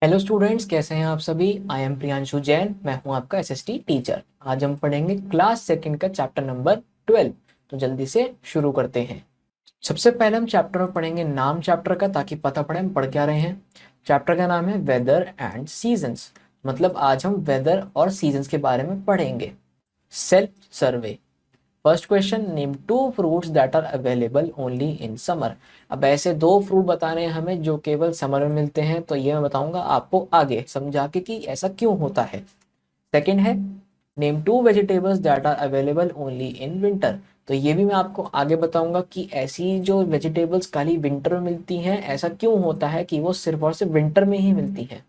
Hello students, कैसे हैं आप सभी। आई एम प्रियांशु जैन, मैं हूं आपका एसएसटी टीचर। आज हम पढ़ेंगे क्लास सेकंड का चैप्टर नंबर 12। तो जल्दी से शुरू करते हैं। सबसे पहले हम चैप्टर में पढ़ेंगे नाम चैप्टर का, ताकि पता पड़े हम पढ़ क्या रहे हैं। चैप्टर का नाम है वेदर एंड सीजन्स, मतलब आज हम वेदर और सीजन्स के बारे में पढ़ेंगे। Self survey. First question, name two fruits that are available only in summer. अब ऐसे दो फ्रूट बताने हैं हमें जो केवल समर में मिलते हैं, तो ये मैं बताऊंगा आपको आगे समझा के कि ऐसा क्यों होता है। सेकंड है, name two vegetables that are available only in winter. तो ये भी मैं आपको आगे बताऊंगा कि ऐसी जो वेजिटेबल्स खाली विंटर में मिलती हैं, ऐसा क्यों होता है कि वो सिर्फ और सिर्फ विंटर में ही मिलती हैं।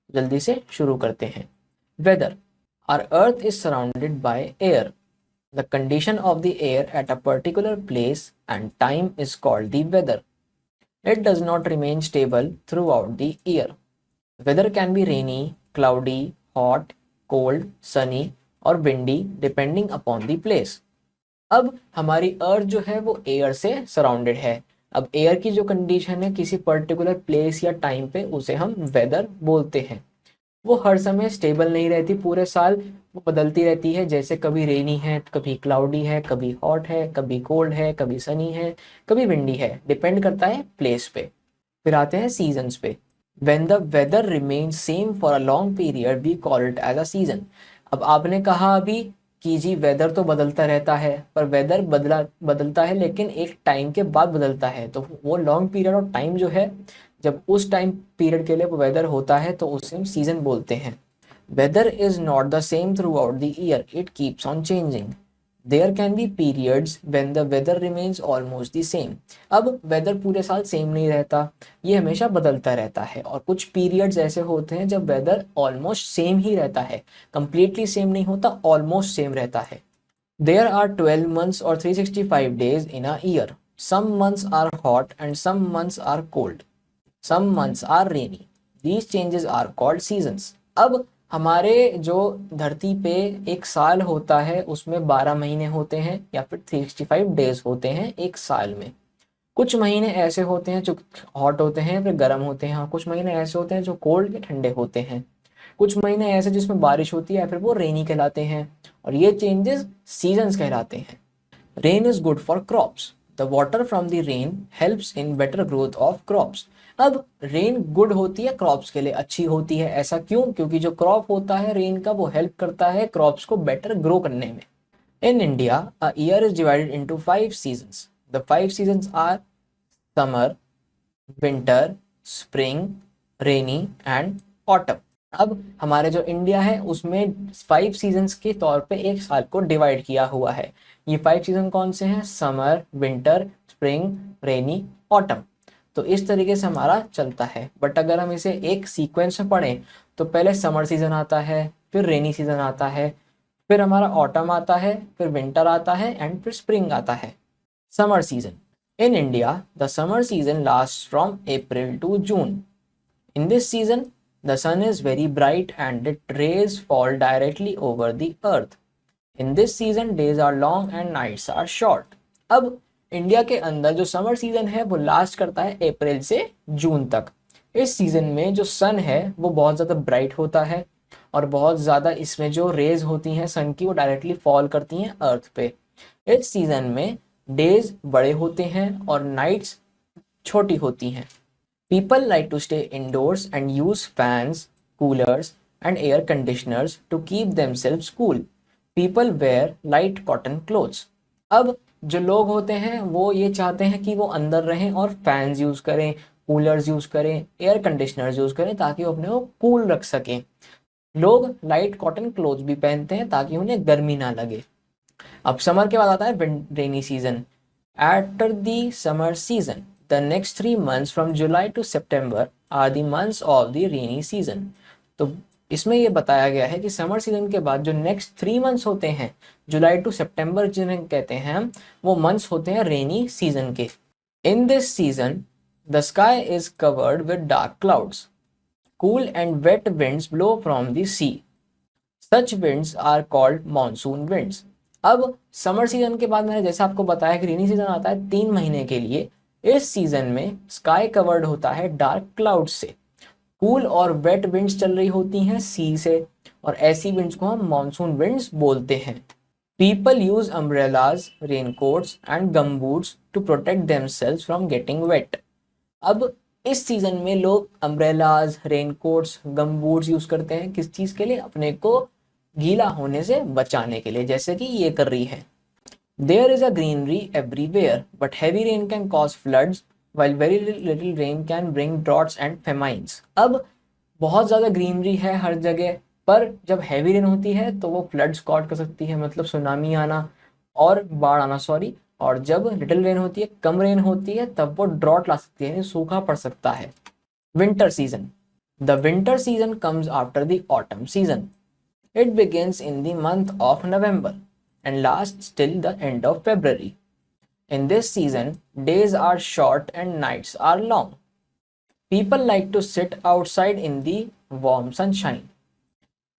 जल्दी से शुरू करते हैं। Weather. Our earth is surrounded by air. The condition of the air at a particular place and time is called the weather. It does not remain stable throughout the year. Weather can be rainy, cloudy, hot, cold, sunny और windy depending upon the place. अब हमारी अर्थ जो है वो air से surrounded है। अब air की जो कंडीशन है किसी पर्टिकुलर प्लेस या टाइम पे, उसे हम वेदर बोलते हैं। वो हर समय स्टेबल नहीं रहती पूरे साल, वो बदलती रहती है। जैसे कभी रेनी है, कभी क्लाउडी है, कभी हॉट है, कभी कोल्ड है, कभी सनी है, कभी विंडी है, डिपेंड करता है प्लेस पे। फिर आते हैं सीजन्स पे। When the weather remains same for a long period we call it as a season. अब आपने कहा अभी कि जी वेदर तो बदलता रहता है, पर वेदर बदलता है लेकिन एक टाइम के बाद बदलता है। तो वो लॉन्ग पीरियड और टाइम जो है, जब उस टाइम पीरियड के लिए वो वेदर होता है तो उसे हम सीजन बोलते हैं। Weather is not the same throughout the year, it keeps on changing. There can be periods when the weather remains almost the same. अब वेदर पूरे साल सेम नहीं रहता, ये हमेशा बदलता रहता है। और कुछ पीरियड्स ऐसे होते हैं जब वेदर ऑलमोस्ट सेम ही रहता है, कंप्लीटली सेम नहीं होता, ऑलमोस्ट सेम रहता है। देयर आर 12 months और 365 days in a year. Some months are hot and some months are cold. Some months are rainy. These changes are called seasons. अब हमारे जो धरती पे एक साल होता है उसमें 12 महीने होते हैं या फिर 365 डेज होते हैं एक साल में। कुछ महीने ऐसे होते हैं जो हॉट होते हैं फिर गर्म होते हैं, हाँ कुछ महीने ऐसे होते हैं जो कोल्ड या ठंडे होते हैं। कुछ महीने ऐसे जिसमें बारिश होती है या फिर वो रेनी कहलाते हैं। और ये चेंजेस सीजन्स कहलाते हैं। Rain is good for crops. The water from the rain helps in better growth of crops. अब रेन गुड होती है, क्रॉप्स के लिए अच्छी होती है। ऐसा क्यों? क्योंकि जो क्रॉप होता है रेन का, वो हेल्प करता है क्रॉप्स को बेटर ग्रो करने में। In India a year is divided into 5 seasons. The 5 seasons are summer, winter, spring, rainy and autumn. अब हमारे जो इंडिया है उसमें 5 सीजन्स के तौर पे एक साल को डिवाइड किया हुआ है। ये 5 सीजन कौन से हैं? समर, विंटर, स्प्रिंग, रेनी, ऑटम। तो इस तरीके से हमारा चलता है। बट अगर हम इसे एक सीक्वेंस में पढ़ें तो पहले समर सीजन आता है, फिर रेनी सीजन आता है, फिर हमारा ऑटम आता है, फिर विंटर आता है एंड फिर स्प्रिंग आता है। Summer season. In India, the summer season lasts from April to June. In this season, the sun is very bright and its rays fall directly over the earth. In this season, days are long and nights are short. अब India के अंदर जो summer season है वो last करता है अप्रैल से जून तक। इस सीजन में जो सन है वो बहुत ज़्यादा ब्राइट होता है और बहुत ज़्यादा इसमें जो रेज होती हैं सन की वो डायरेक्टली फॉल करती हैं अर्थ पे। इस सीजन में डेज बड़े होते हैं और नाइट्स छोटी होती हैं। People like to stay indoors and use fans, coolers and air conditioners to keep themselves cool. People wear light cotton clothes. अब जो लोग होते हैं वो ये चाहते हैं कि वो अंदर रहें और फैंस यूज करें, कूलर्स यूज करें, एयर कंडीशनर्स यूज करें ताकि वो अपने को कूल रख सकें। लोग लाइट कॉटन क्लोथ्स भी पहनते हैं ताकि उन्हें गर्मी ना लगे। अब समर के बाद आता है rainy season. After the summer season the next 3 months from July to September are the months of the rainy season. तो इसमें यह बताया गया है कि समर सीजन के बाद जो नेक्स्ट 3 months होते हैं, जुलाई टू सितंबर जिन्हें कहते हैं हम, वो मंथ्स होते हैं रेनी सीजन के। In this season the sky is covered with dark clouds. Cool and wet winds blow from the sea. Such winds are called monsoon winds. अब समर सीजन के बाद मैंने जैसे आपको बताया कि रेनी सीजन आता है 3 महीने के लिए। इस सीजन में स्काई कवर्ड होता है डार्क क्लाउड से कूल और वेट विंड्स चल रही होती हैं सी से, और ऐसी विंड्स को हम मानसून विंड्स बोलते हैं। People use umbrellas, raincoats and gumboots to protect themselves from getting wet. अब इस सीजन में लोग अम्ब्रेलाज, रेनकोट्स, गमबूट्स यूज करते हैं किस चीज के लिए? अपने को गीला होने से बचाने के लिए, जैसे कि ये कर रही है। There is a greenery everywhere, but heavy rain can cause floods, while very little rain can bring droughts and famines. अब बहुत ज़्यादा ग्रीनरी है हर जगह, पर जब हैवी रेन होती है तो वो फ्लड्स कॉज कर सकती है, मतलब सुनामी आना और बाढ़ आना, सॉरी। और जब लिटिल रेन होती है, कम रेन होती है, तब वो ड्रॉट ला सकती है, यानी सूखा पड़ सकता है। Winter season. The winter season comes after the autumn season. It begins in the month of November and lasts till the end of February. In this season, days are short and nights are long. People like to sit outside in the warm sunshine.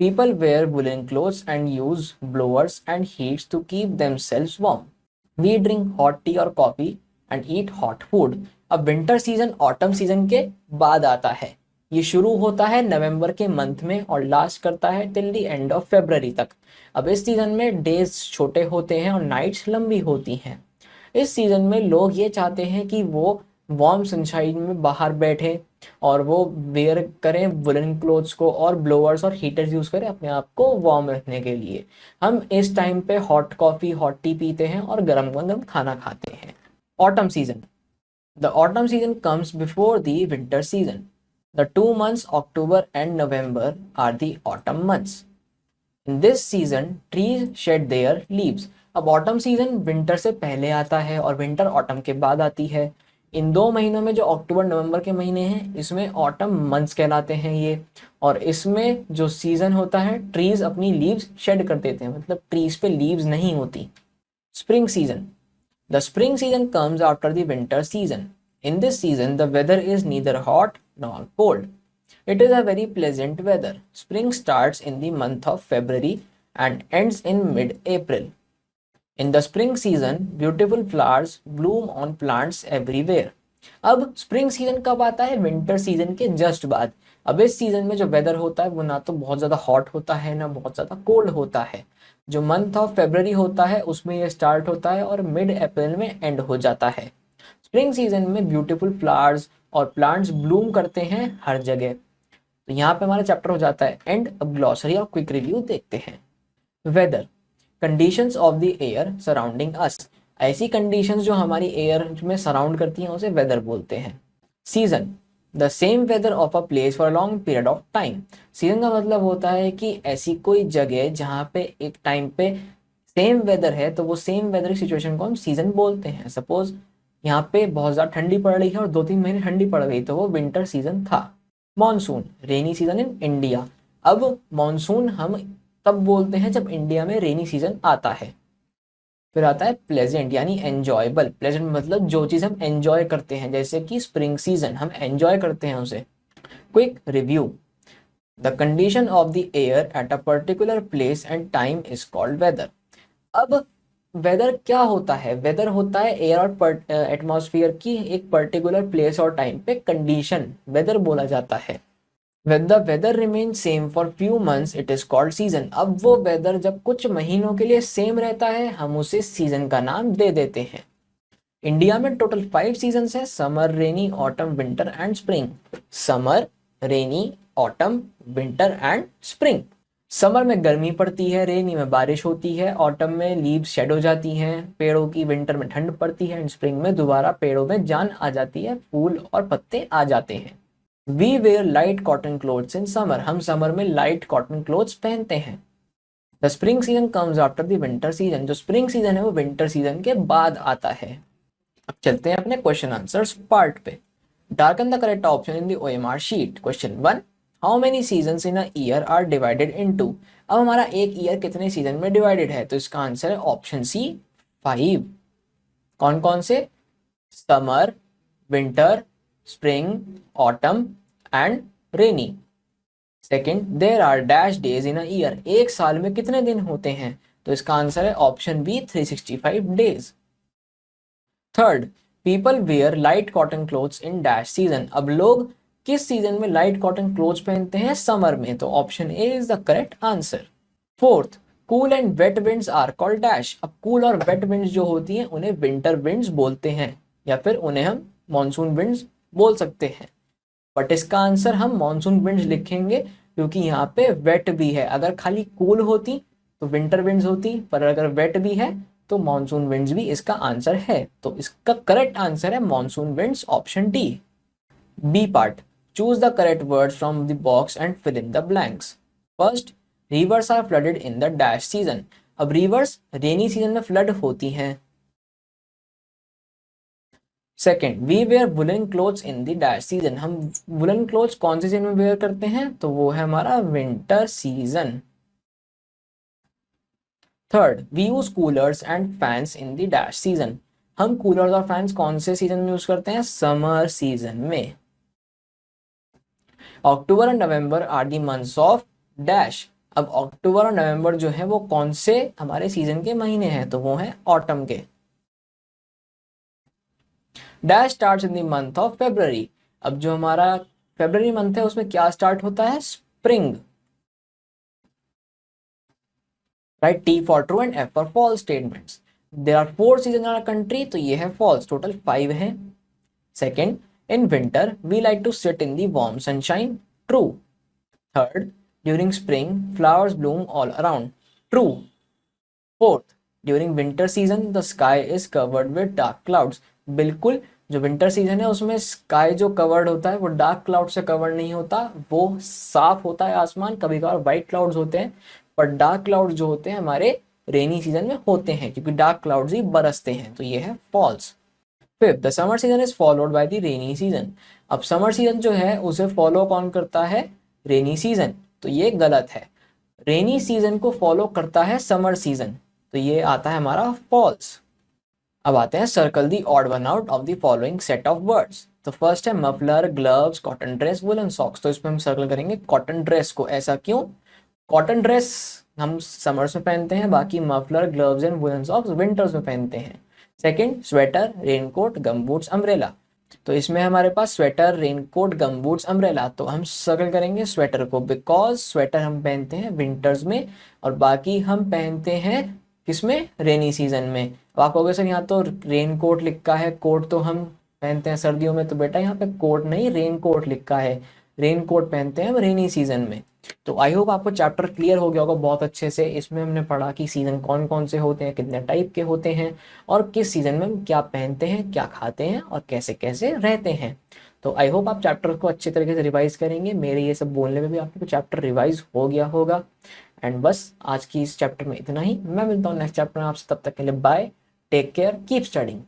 People wear woolen clothes and use blowers and heats to keep themselves warm. We drink hot tea or coffee and eat hot food. अब winter season autumn season के बाद आता है। ये शुरू होता है नवंबर के मंथ में और लास्ट करता है till the end of February तक। अब इस सीजन में डेज छोटे होते हैं और नाइट्स लंबी होती हैं। इस सीजन में लोग ये चाहते हैं कि वो वार्म सनशाइन में बाहर बैठे और वो वेयर करें वुलन क्लोथ्स को और ब्लोअर्स और हीटर्स यूज करें अपने आप को वार्म रखने के लिए। हम इस टाइम पे हॉट कॉफी, हॉट टी पीते हैं और गरम गरम खाना खाते हैं। Autumn season. The autumn season comes before the winter season. The 2 months, October and November, are the autumn months. In this season, trees shed their leaves. अब ऑटम सीजन विंटर से पहले आता है और विंटर ऑटम के बाद आती है। इन 2 महीनों में जो अक्टूबर नवंबर के महीने हैं, इसमें ऑटम मंथ्स कहलाते हैं ये। और इसमें जो सीजन होता है, ट्रीज अपनी लीव्स शेड कर देते हैं, मतलब ट्रीज पे लीव्स नहीं होती। Spring season. The spring season comes after the winter season. In this season, the weather is neither hot nor cold. It is a very pleasant weather. Spring starts in the month of February and ends in mid-April. In the spring season, beautiful flowers bloom on plants everywhere. अब spring season कब आता है? Winter season के just बाद। अब इस season में जो वेदर होता है वो ना तो बहुत ज़्यादा हॉट होता है ना बहुत ज़्यादा कोल्ड होता है। जो मंथ ऑफ फरवरी होता है उसमें ये स्टार्ट होता है और मिड अप्रैल में एंड हो जाता है। स्प्रिंग सीजन में ब्यूटीफुल फ्लावर्स और प्लांट्स ब्लूम करते हैं हर जगह। तो यहाँ पे हमारा चैप्टर हो जाता है एंड। अब ग्लॉसरी और क्विक रिव्यू देखते हैं। Weather, conditions of the air surrounding us. ऐसी कंडीशंस जो हमारी एयर में सराउंड करती हैं उसे वेदर बोलते हैं। Season, the same weather of a place for a long period of time. Season का मतलब होता है कि ऐसी कोई जगह जहाँ पे एक टाइम पे सेम वेदर है, तो वो सेम वेदर सिचुएशन को हम सीजन बोलते हैं। सपोज यहाँ पे बहुत ज़्यादा ठंडी पड़ रही है और 2-3 महीने ठंडी पड़ गई, तो वो विंटर सीजन था। Monsoon, rainy season in India. अब मॉनसून हम तब बोलते हैं जब इंडिया में रेनी सीजन आता है। फिर आता है प्लेजेंट यानी एंजॉयबल। प्लेजेंट मतलब जो चीज़ हम एंजॉय करते हैं, जैसे कि स्प्रिंग सीजन हम एंजॉय करते हैं उसे। Quick review, the condition of the air at a particular place and time is called weather. अब वेदर क्या होता है? वेदर होता है एयर और एटमॉस्फेयर की एक पर्टिकुलर प्लेस और टाइम पे कंडीशन वेदर बोला जाता है। When the weather remains same for few months, it is called season. अब वो वेदर जब कुछ महीनों के लिए सेम रहता है, हम उसे सीजन का नाम दे देते हैं। इंडिया में टोटल 5 सीजन्स है: summer, rainy, autumn, winter and spring. Summer, rainy, autumn, winter and spring. Summer में गर्मी पड़ती है, रेनी में बारिश होती है, ऑटम में लीव्स शेड हो जाती हैं पेड़ों की, विंटर में ठंड पड़ती है एंड स्प्रिंग में दोबारा पेड़ों में जान आ जाती है, फूल और पत्ते आ जाते हैं। We wear light cotton clothes in summer. हम समर में लाइट कॉटन क्लोथ्स पहनते हैं। The spring season comes after the winter season. जो स्प्रिंग सीजन है वो विंटर सीजन के बाद आता है। अब चलते हैं अपने क्वेश्चन आंसर्स पार्ट पे। Darken the correct option in the OMR sheet. Question 1, how many seasons in a year are divided into. अब हमारा एक ईयर कितने सीजन में डिवाइडेड है? तो इसका आंसर है ऑप्शन सी 5। कौन कौन से? Summer, winter, spring, autumn and rainy. Second, there are dash days in a year. एक साल में कितने दिन होते हैं? तो इसका आंसर है option B 365 days. Third, people wear light cotton clothes in dash season. अब लोग किस सीजन में लाइट कॉटन क्लोथ्स पहनते हैं? समर में। तो option A is the correct answer. Fourth, cool and wet winds are called dash. अब cool और वेट विंड्स जो होती हैं उन्हें विंटर विंड्स बोलते हैं, या फिर उन्हें हम मॉनसून विंड्स बोल सकते हैं। बट इसका आंसर हम मॉनसून विंड्स लिखेंगे, क्योंकि यहाँ पे वेट भी है। अगर खाली कूल होती तो विंटर विंड्स होती, पर अगर वेट भी है तो मॉनसून विंड्स भी इसका आंसर है। तो इसका करेक्ट आंसर है monsoon winds, option D. B part, choose the correct words from the box and fill in the blanks. First, rivers are flooded in the dash season. अब rivers rainy season में flood होती हैं। Second, we wear woollen clothes in the dash season. हम woollen clothes कौन से season में where करते हैं? तो वो है हमारा winter season. Third, we use coolers and fans in the dash season. हम कूलर्स और फैंस कौन से सीजन में यूज करते हैं? समर सीजन में। October and November are the months of dash. अब अक्टूबर और नवंबर जो है वो कौन से हमारे सीजन के महीने हैं? तो वो है ऑटम के। Dash starts in the month of February. अब जो हमारा फेब्रवरी मंथ है उसमें क्या स्टार्ट होता है? Spring. Right, T for true and F for false statements. There are 4 season in our country, तो ये है फॉल्स, टोटल 5 है। Second, in winter we like to sit in the warm sunshine, true. Third, during spring flowers bloom all around, true. Fourth, during winter season the sky is covered with dark clouds. बिल्कुल, जो winter season है उसमें sky जो covered होता है वो dark cloud से covered नहीं होता, वो साफ होता है आसमान। कभी कभार व्हाइट क्लाउड्स होते हैं, पर डार्क क्लाउड्स जो होते हैं हमारे रेनी सीजन में होते हैं, क्योंकि डार्क क्लाउड्स ही बरसते हैं। तो ये है false. Fifth, the summer season is followed by the rainy season. अब समर सीजन जो है उसे फॉलो कौन करता है? Rainy season. तो ये गलत है, रेनी सीजन को फॉलो करता है समर सीजन। तो ये आता है हमारा फॉल्स। अब आते हैं circle the odd one out of the following set of words. तो फर्स्ट है muffler, gloves, cotton dress, woollen socks. तो इसमें हम सर्कल करेंगे कॉटन ड्रेस को। ऐसा क्यों? कॉटन ड्रेस हम समर्स में पहनते हैं, बाकी muffler, gloves and woollen socks winters में पहनते हैं। Second, sweater, raincoat, gumboots, umbrella. तो इसमें हमारे पास स्वेटर, रेनकोट, गमबूट्स, अम्ब्रेला। तो हम सर्कल करेंगे स्वेटर को, बिकॉज स्वेटर हम पहनते हैं विंटर्स में, और बाकी हम पहनते हैं किसमें? रेनी सीजन में। अब आप कहोगे सर यहाँ तो रेनकोट लिखा है, कोट तो हम पहनते हैं सर्दियों में। तो बेटा यहाँ पे कोट नहीं, रेनकोट लिखा है। रेनकोट पहनते हैं हम रेनी सीजन में। तो आई होप आपको चैप्टर क्लियर हो गया होगा बहुत अच्छे से। इसमें हमने पढ़ा कि सीजन कौन कौन से होते हैं, कितने टाइप के होते हैं, और किस सीजन में हम क्या पहनते हैं, क्या खाते हैं, और कैसे कैसे रहते हैं। तो आई होप आप चैप्टर को अच्छे तरीके से रिवाइज करेंगे। मेरे ये सब बोलने में भी आपको चैप्टर रिवाइज हो गया होगा। एंड बस आज की इस चैप्टर में इतना ही। मैं मिलता हूँ नेक्स्ट चैप्टर में आपसे, तब तक के लिए bye, take care, keep studying.